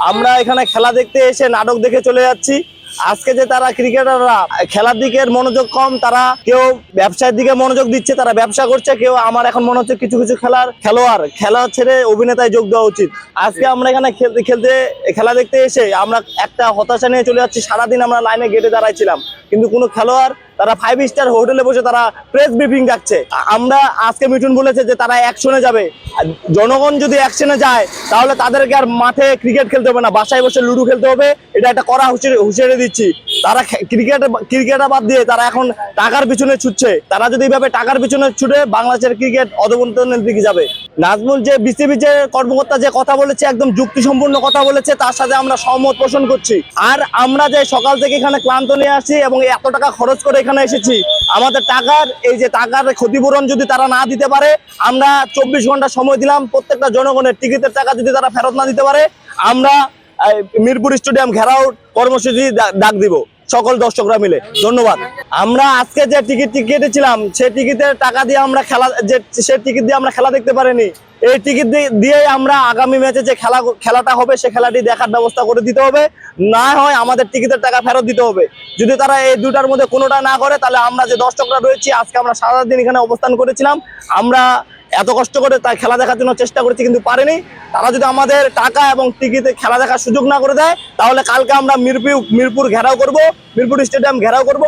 আমরা এখানে খেলা দেখতে এসে নাটক দেখে চলে যাচ্ছি। আজকে যে তারা ক্রিকেটাররা খেলার দিকের মনোযোগ কম, তারা কেউ ব্যবসার দিকে মনোযোগ দিচ্ছে, তারা ব্যবসা করছে, কেউ আমার এখন মনে হচ্ছে কিছু কিছু খেলোয়াড় খেলা ছেড়ে অভিনেতায় যোগ দেওয়া উচিত। আজকে আমরা এখানে খেলতে খেলতে খেলা দেখতে এসে আমরা একটা হতাশা নিয়ে চলে যাচ্ছি। সারাদিন আমরা লাইনে গেটে দাঁড়াইছিলাম, কিন্তু কোনো খেলোয়াড় তারা 5 স্টার হোটেলে বসে তারা প্রেস ব্রিফিং ডাকছে। আমরা আজকে মিঠুন বলেছে যে তারা অ্যাকশনে যাবে। জনগণ যদি অ্যাকশনে যায় তাহলে তাদেরকে আর মাঠে ক্রিকেট খেলতে হবে না, বাসায় বসে লুডো খেলতে হবে। এটা একটা কড়া হুঁশিয়ারি দিচ্ছি। তারা ক্রিকেট বাদ দিয়ে তারা এখন টাকার পিছনে ছুটছে। তারা যদি এইভাবে টাকার পিছনে ছুটে বাংলাদেশের ক্রিকেট অধঃপতনের দিকে যাবে। নাজমুল যে বিসিবি যে কর্মকর্তা যে কথা বলেছে একদম যুক্তিসম্পন্ন কথা বলেছে, তার সাথে আমরা সহমত পোষণ করছি। আর আমরা যে সকাল থেকে এখানে ক্লান্ত নিয়ে আসি এবং এত টাকা খরচ করে এখানে এসেছি, আমাদের টাকার এই যে টাকার ক্ষতিপূরণ যদি তারা না দিতে পারে, আমরা 24 ঘন্টা সময় দিলাম, প্রত্যেকটা জনগণের টিকিটের টাকা যদি তারা ফেরত না দিতে পারে, আমরা মিরপুর স্টেডিয়াম ঘেরাও কর্মসূচি ডাক দিব সকল দর্শকরা মিলে। ধন্যবাদ। আমরা আজকে যে টিকিট কেটেছিলাম সেই টিকিটের টাকা দিয়ে আমরা টিকিট দিয়ে আমরা খেলা দেখতে পারিনি। এই টিকিট দিয়ে আমরা আগামী ম্যাচে যে খেলাটা হবে সে খেলাটি দেখার ব্যবস্থা করে দিতে হবে। না হয় আমাদের টিকিটের টাকা ফেরত দিতে হবে। যদি তারা এই দুটার মধ্যে কোনোটা না করে, তাহলে আমরা যে দর্শকরা রয়েছি, আজকে আমরা সারাদিন এখানে অবস্থান করেছিলাম, আমরা এত কষ্ট করে তার খেলা দেখার জন্য চেষ্টা করেছি কিন্তু পারিনি। তারা যদি আমাদের টাকা এবং টিকিটে খেলা দেখার সুযোগ না করে দেয়, তাহলে কালকে আমরা মিরপুর ঘেরাও করব, মিরপুর স্টেডিয়াম ঘেরাও করব।